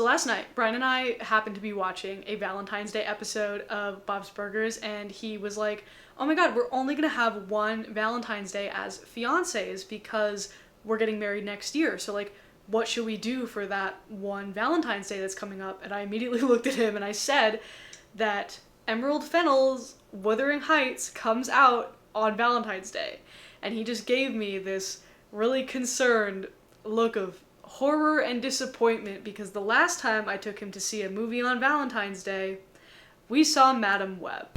So last night, Brian and I happened to be watching a Valentine's Day episode of Bob's Burgers, and he was like, oh my god, we're only gonna have one Valentine's Day as fiancés because we're getting married next year. So like, what should we do for that one Valentine's Day that's coming up? And I immediately looked at him and I said that Emerald Fennell's Wuthering Heights comes out on Valentine's Day. And he just gave me this really concerned look of horror and disappointment because the last time I took him to see a movie on Valentine's Day, we saw Madam Web.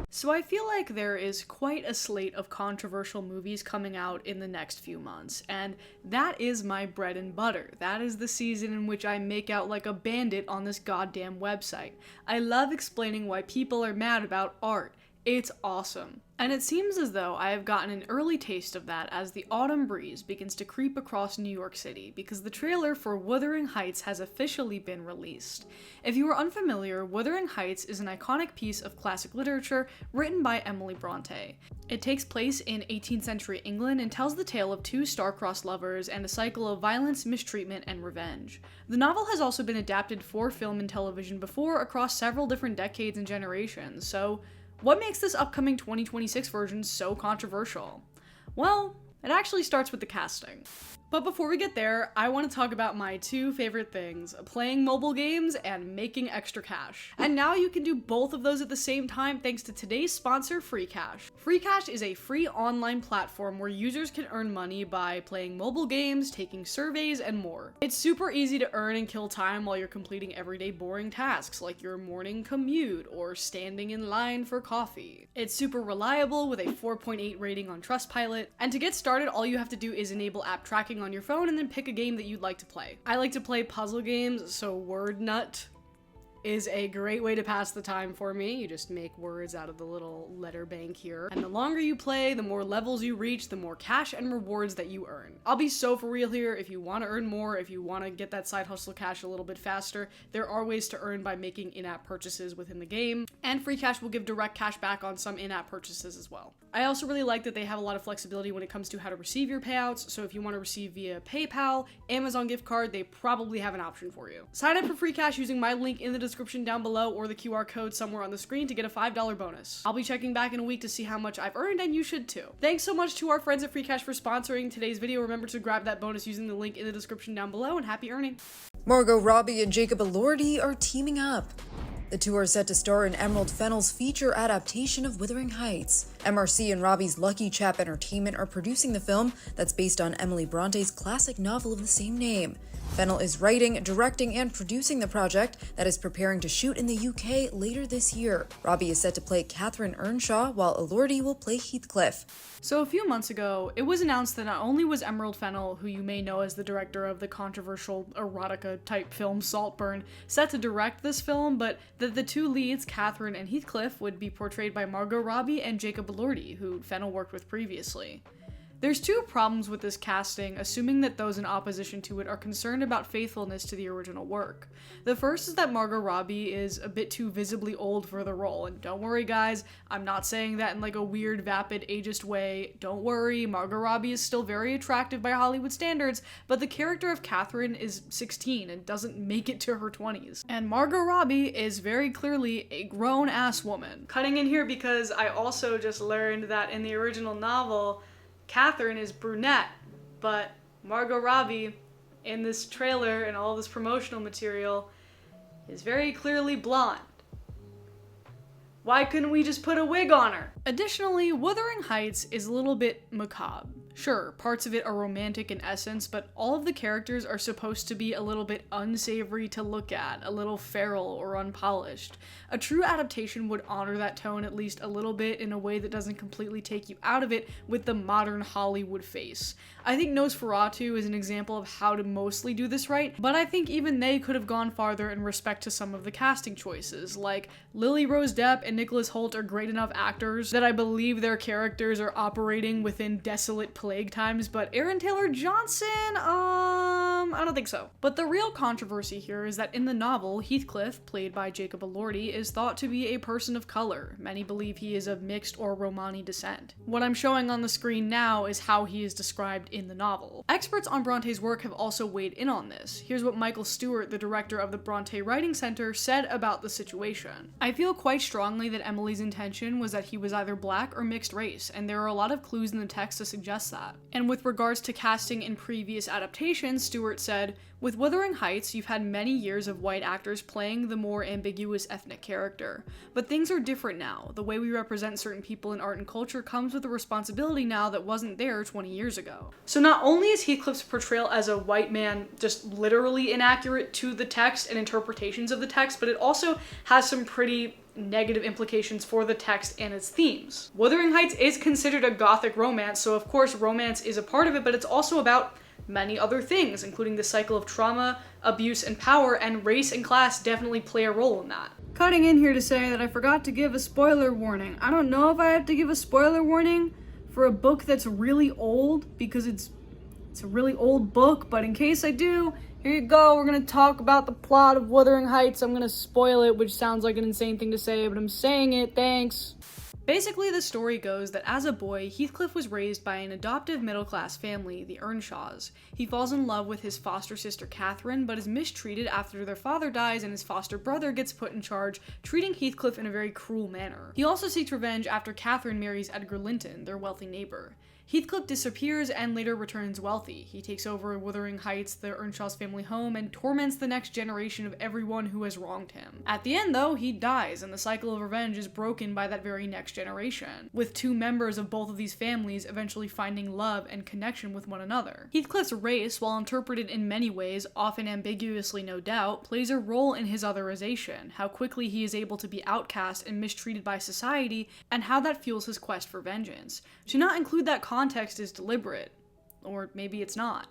So I feel like there is quite a slate of controversial movies coming out in the next few months, and that is my bread and butter. That is the season in which I make out like a bandit on this goddamn website. I love explaining why people are mad about art. It's awesome. And it seems as though I have gotten an early taste of that as the autumn breeze begins to creep across New York City, because the trailer for Wuthering Heights has officially been released. If you are unfamiliar, Wuthering Heights is an iconic piece of classic literature written by Emily Brontë. It takes place in 18th century England and tells the tale of two star-crossed lovers and a cycle of violence, mistreatment, and revenge. The novel has also been adapted for film and television before across several different decades and generations, so what makes this upcoming 2026 version so controversial? Well, it actually starts with the casting. But before we get there, I want to talk about my two favorite things, playing mobile games and making extra cash. And now you can do both of those at the same time thanks to today's sponsor, FreeCash. FreeCash is a free online platform where users can earn money by playing mobile games, taking surveys, and more. It's super easy to earn and kill time while you're completing everyday boring tasks like your morning commute or standing in line for coffee. It's super reliable with a 4.8 rating on Trustpilot, and to get started, all you have to do is enable app tracking on your phone and then pick a game that you'd like to play. I like to play puzzle games, so Word Nut is a great way to pass the time for me. You just make words out of the little letter bank here. And the longer you play, the more levels you reach, the more cash and rewards that you earn. I'll be so for real here. If you want to earn more, if you want to get that side hustle cash a little bit faster, there are ways to earn by making in-app purchases within the game. And FreeCash will give direct cash back on some in-app purchases as well. I also really like that they have a lot of flexibility when it comes to how to receive your payouts. So if you want to receive via PayPal, Amazon gift card, they probably have an option for you. Sign up for FreeCash using my link in the description down below or the QR code somewhere on the screen to get a $5 bonus. I'll be checking back in a week to see how much I've earned, and you should too. Thanks so much to our friends at FreeCash for sponsoring today's video. Remember to grab that bonus using the link in the description down below, and happy earning. Margot Robbie and Jacob Elordi are teaming up. The two are set to star in Emerald Fennell's feature adaptation of Wuthering Heights. MRC and Robbie's Lucky Chap Entertainment are producing the film that's based on Emily Bronte's classic novel of the same name. Fennell is writing, directing, and producing the project that is preparing to shoot in the UK later this year. Robbie is set to play Catherine Earnshaw, while Elordi will play Heathcliff. So a few months ago, it was announced that not only was Emerald Fennell, who you may know as the director of the controversial erotica-type film Saltburn, set to direct this film, but that the two leads, Catherine and Heathcliff, would be portrayed by Margot Robbie and Jacob Elordi, who Fennell worked with previously. There's two problems with this casting, assuming that those in opposition to it are concerned about faithfulness to the original work. The first is that Margot Robbie is a bit too visibly old for the role, and don't worry guys, I'm not saying that in like a weird, vapid, ageist way. Don't worry, Margot Robbie is still very attractive by Hollywood standards, but the character of Catherine is 16 and doesn't make it to her 20s. And Margot Robbie is very clearly a grown-ass woman. Cutting in here because I also just learned that in the original novel, Catherine is brunette, but Margot Robbie, in this trailer and all this promotional material, is very clearly blonde. Why couldn't we just put a wig on her? Additionally, Wuthering Heights is a little bit macabre. Sure, parts of it are romantic in essence, but all of the characters are supposed to be a little bit unsavory to look at, a little feral or unpolished. A true adaptation would honor that tone at least a little bit in a way that doesn't completely take you out of it with the modern Hollywood face. I think Nosferatu is an example of how to mostly do this right, but I think even they could have gone farther in respect to some of the casting choices. Like, Lily Rose Depp and Nicholas Hoult are great enough actors that I believe their characters are operating within desolate plague times, but Aaron Taylor Johnson, I don't don't think so. But the real controversy here is that in the novel, Heathcliff, played by Jacob Elordi, is thought to be a person of color. Many believe he is of mixed or Romani descent. What I'm showing on the screen now is how he is described in the novel. Experts on Bronte's work have also weighed in on this. Here's what Michael Stewart, the director of the Brontë Writing Center, said about the situation. "I feel quite strongly that Emily's intention was that he was either black or mixed race, and there are a lot of clues in the text to suggest that." And with regards to casting in previous adaptations, Stewart said, "With Wuthering Heights, you've had many years of white actors playing the more ambiguous ethnic character. But things are different now. The way we represent certain people in art and culture comes with a responsibility now that wasn't there 20 years ago." So not only is Heathcliff's portrayal as a white man just literally inaccurate to the text and interpretations of the text, but it also has some pretty negative implications for the text and its themes. Wuthering Heights is considered a gothic romance, so of course romance is a part of it, but it's also about many other things, including the cycle of trauma, abuse, and power, and race and class definitely play a role in that. Cutting in here to say that I forgot to give a spoiler warning. I don't know if I have to give a spoiler warning for a book that's really old, because it's a really old book, but in case I do, here you go. We're gonna talk about the plot of Wuthering Heights. I'm gonna spoil it, which sounds like an insane thing to say, but I'm saying it, thanks. Basically, the story goes that as a boy, Heathcliff was raised by an adoptive middle-class family, the Earnshaws. He falls in love with his foster sister Catherine, but is mistreated after their father dies and his foster brother gets put in charge, treating Heathcliff in a very cruel manner. He also seeks revenge after Catherine marries Edgar Linton, their wealthy neighbor. Heathcliff disappears and later returns wealthy. He takes over Wuthering Heights, the Earnshaws family home, and torments the next generation of everyone who has wronged him. At the end, though, he dies, and the cycle of revenge is broken by that very next generation, with two members of both of these families eventually finding love and connection with one another. Heathcliff's race, while interpreted in many ways, often ambiguously no doubt, plays a role in his otherization, how quickly he is able to be outcast and mistreated by society, and how that fuels his quest for vengeance. To not include that context is deliberate. Or maybe it's not.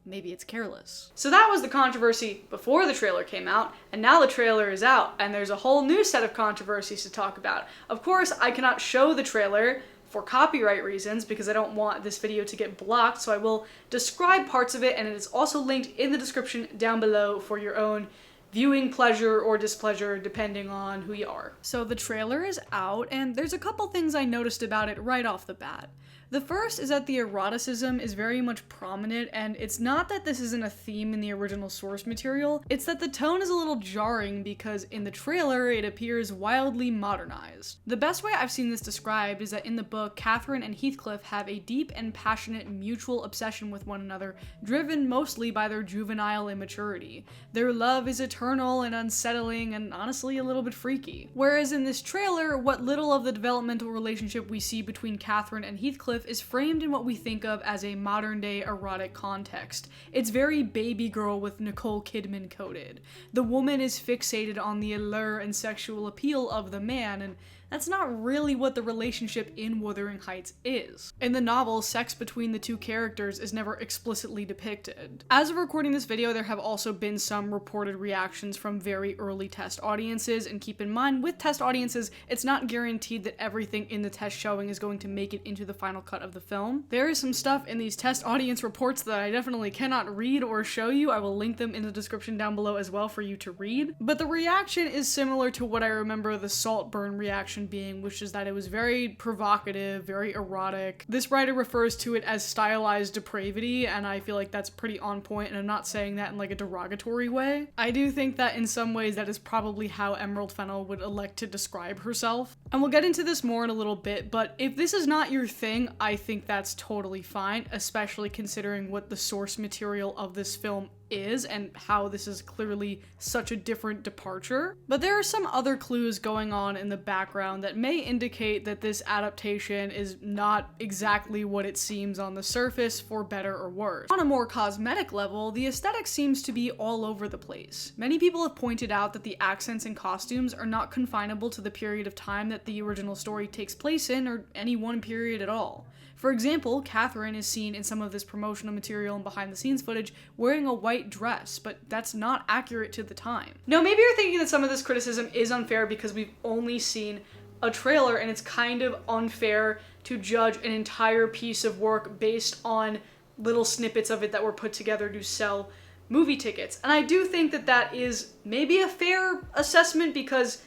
Maybe it's careless. So that was the controversy before the trailer came out, and now the trailer is out, and there's a whole new set of controversies to talk about. Of course, I cannot show the trailer for copyright reasons because I don't want this video to get blocked, so I will describe parts of it, and it is also linked in the description down below for your own viewing pleasure or displeasure depending on who you are. So the trailer is out, and there's a couple things I noticed about it right off the bat. The first is that the eroticism is very much prominent, and it's not that this isn't a theme in the original source material, it's that the tone is a little jarring because in the trailer it appears wildly modernized. The best way I've seen this described is that in the book, Catherine and Heathcliff have a deep and passionate mutual obsession with one another, driven mostly by their juvenile immaturity. Their love is eternal and unsettling and honestly a little bit freaky. Whereas in this trailer, what little of the developmental relationship we see between Catherine and Heathcliff is framed in what we think of as a modern-day erotic context. It's very baby girl with Nicole Kidman coded. The woman is fixated on the allure and sexual appeal of the man, and that's not really what the relationship in Wuthering Heights is. In the novel, sex between the two characters is never explicitly depicted. As of recording this video, there have also been some reported reactions from very early test audiences, and keep in mind, with test audiences, it's not guaranteed that everything in the test showing is going to make it into the final cut of the film. There is some stuff in these test audience reports that I definitely cannot read or show you. I will link them in the description down below as well for you to read. But the reaction is similar to what I remember the Saltburn reaction being, which is that it was very provocative, very erotic. This writer refers to it as stylized depravity, and I feel like that's pretty on point, and I'm not saying that in like a derogatory way. I do think that in some ways that is probably how Emerald Fennell would elect to describe herself. And we'll get into this more in a little bit, but if this is not your thing, I think that's totally fine, especially considering what the source material of this film is and how this is clearly such a different departure. But there are some other clues going on in the background that may indicate that this adaptation is not exactly what it seems on the surface, for better or worse. On a more cosmetic level, the aesthetic seems to be all over the place. Many people have pointed out that the accents and costumes are not confinable to the period of time that the original story takes place in, or any one period at all. For example, Catherine is seen in some of this promotional material and behind the scenes footage wearing a white dress, but that's not accurate to the time. Now, maybe you're thinking that some of this criticism is unfair because we've only seen a trailer and it's kind of unfair to judge an entire piece of work based on little snippets of it that were put together to sell movie tickets. And I do think that that is maybe a fair assessment because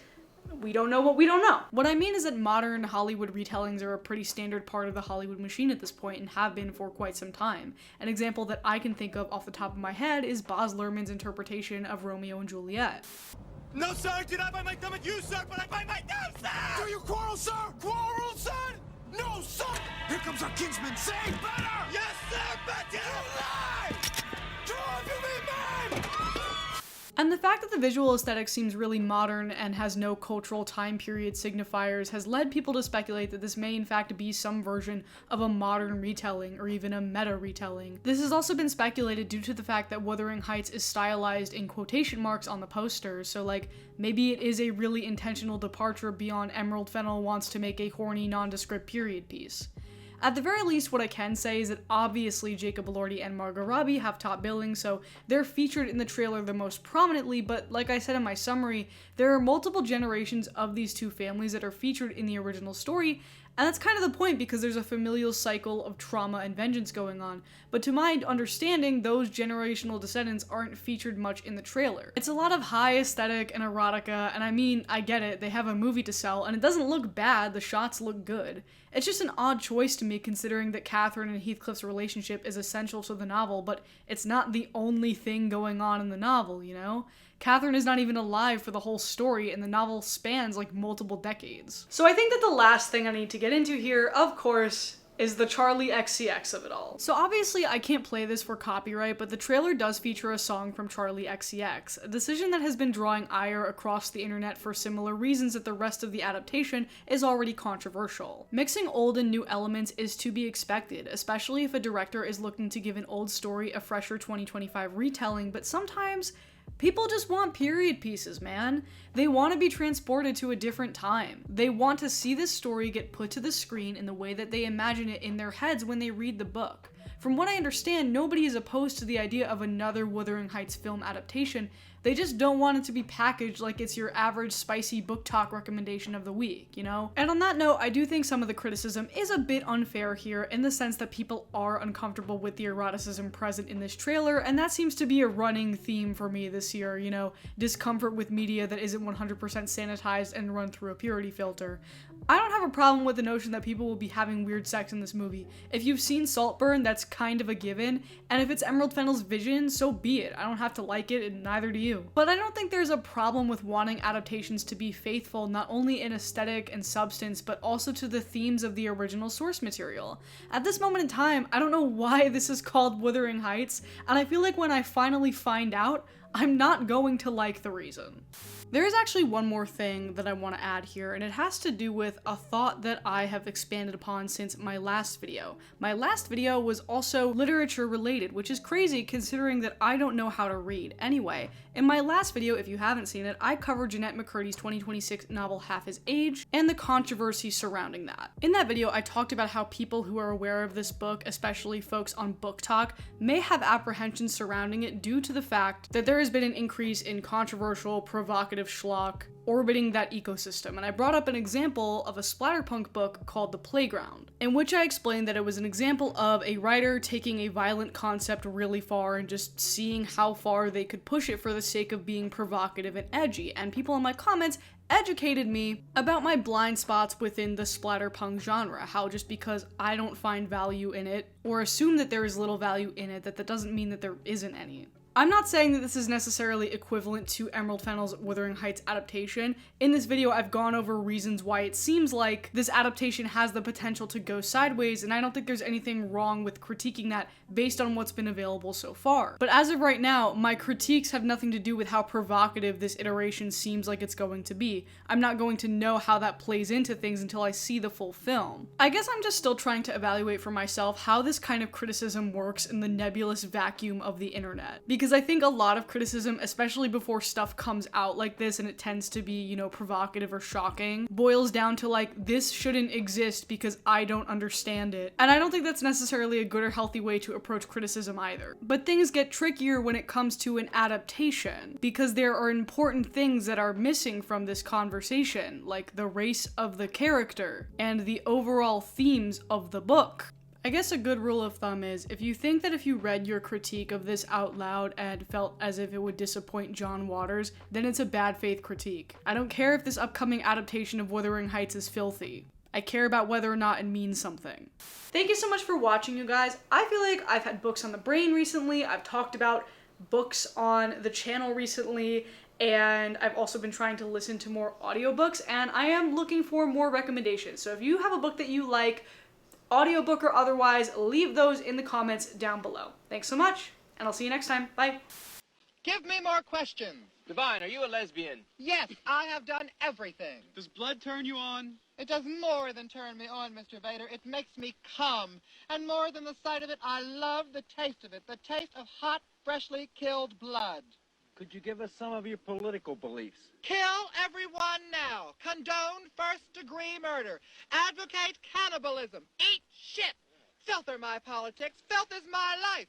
we don't know what we don't know. What I mean is that modern Hollywood retellings are a pretty standard part of the Hollywood machine at this point and have been for quite some time. An example that I can think of off the top of my head is Baz Luhrmann's interpretation of Romeo and Juliet. No, sir, did I bite my thumb at you, sir, but I bite my thumb, sir! Do you quarrel, sir? Quarrel, son? No, sir! Here comes our kinsman, say better! Yes, sir, better! You lie! Draw you me, man! And the fact that the visual aesthetic seems really modern and has no cultural time period signifiers has led people to speculate that this may in fact be some version of a modern retelling or even a meta retelling. This has also been speculated due to the fact that Wuthering Heights is stylized in quotation marks on the poster, so like maybe it is a really intentional departure beyond Emerald Fennell wants to make a horny nondescript period piece. At the very least, what I can say is that obviously Jacob Elordi and Margot Robbie have top billing, so they're featured in the trailer the most prominently, but like I said in my summary, there are multiple generations of these two families that are featured in the original story, and that's kind of the point because there's a familial cycle of trauma and vengeance going on. But to my understanding, those generational descendants aren't featured much in the trailer. It's a lot of high aesthetic and erotica, and I mean, I get it, they have a movie to sell, and it doesn't look bad, the shots look good. It's just an odd choice to me considering that Catherine and Heathcliff's relationship is essential to the novel, but it's not the only thing going on in the novel, you know? Catherine is not even alive for the whole story, and the novel spans like multiple decades. So I think that the last thing I need to get into here, of course, is the Charlie XCX of it all. So obviously I can't play this for copyright, but the trailer does feature a song from Charlie XCX, a decision that has been drawing ire across the internet for similar reasons that the rest of the adaptation is already controversial. Mixing old and new elements is to be expected, especially if a director is looking to give an old story a fresher 2025 retelling, but sometimes people just want period pieces, man. They want to be transported to a different time. They want to see this story get put to the screen in the way that they imagine it in their heads when they read the book. From what I understand, nobody is opposed to the idea of another Wuthering Heights film adaptation. They just don't want it to be packaged like it's your average spicy book talk recommendation of the week, you know? And on that note, I do think some of the criticism is a bit unfair here in the sense that people are uncomfortable with the eroticism present in this trailer, and that seems to be a running theme for me this year, you know, discomfort with media that isn't 100% sanitized and run through a purity filter. I don't have a problem with the notion that people will be having weird sex in this movie. If you've seen Saltburn, that's kind of a given, and if it's Emerald Fennell's vision, so be it. I don't have to like it, and neither do you. But I don't think there's a problem with wanting adaptations to be faithful not only in aesthetic and substance, but also to the themes of the original source material. At this moment in time, I don't know why this is called Wuthering Heights, and I feel like when I finally find out, I'm not going to like the reason. There is actually one more thing that I want to add here, and it has to do with a thought that I have expanded upon since my last video. My last video was also literature related, which is crazy considering that I don't know how to read. Anyway, in my last video, if you haven't seen it, I covered Jeanette McCurdy's 2026 novel Half His Age and the controversy surrounding that. In that video, I talked about how people who are aware of this book, especially folks on Book Talk, may have apprehensions surrounding it due to the fact that there has been an increase in controversial, provocative schlock orbiting that ecosystem, and I brought up an example of a splatterpunk book called The Playground, in which I explained that it was an example of a writer taking a violent concept really far and just seeing how far they could push it for the sake of being provocative and edgy, and people in my comments educated me about my blind spots within the splatterpunk genre, how just because I don't find value in it, or assume that there is little value in it, that doesn't mean that there isn't any. I'm not saying that this is necessarily equivalent to Emerald Fennell's Wuthering Heights adaptation. In this video, I've gone over reasons why it seems like this adaptation has the potential to go sideways, and I don't think there's anything wrong with critiquing that based on what's been available so far. But as of right now, my critiques have nothing to do with how provocative this iteration seems like it's going to be. I'm not going to know how that plays into things until I see the full film. I guess I'm just still trying to evaluate for myself how this kind of criticism works in the nebulous vacuum of the internet. Because I think a lot of criticism, especially before stuff comes out like this and it tends to be, you know, provocative or shocking, boils down to like, this shouldn't exist because I don't understand it. And I don't think that's necessarily a good or healthy way to approach criticism either. But things get trickier when it comes to an adaptation, because there are important things that are missing from this conversation, like the race of the character and the overall themes of the book. I guess a good rule of thumb is, if you think that if you read your critique of this out loud and felt as if it would disappoint John Waters, then it's a bad faith critique. I don't care if this upcoming adaptation of Wuthering Heights is filthy. I care about whether or not it means something. Thank you so much for watching, you guys. I feel like I've had books on the brain recently. I've talked about books on the channel recently, and I've also been trying to listen to more audiobooks, and I am looking for more recommendations. So if you have a book that you like, audiobook or otherwise, leave those in the comments down below. Thanks so much, and I'll see you next time. Bye. Give me more questions. Divine, are you a lesbian? Yes, I have done everything. Does blood turn you on? It does more than turn me on, Mr. Vader. It makes me come. And more than the sight of it, I love the taste of it. The taste of hot, freshly killed blood. Could you give us some of your political beliefs? Kill everyone now. Condone first-degree murder. Advocate cannibalism. Eat shit. Filth are my politics. Filth is my life.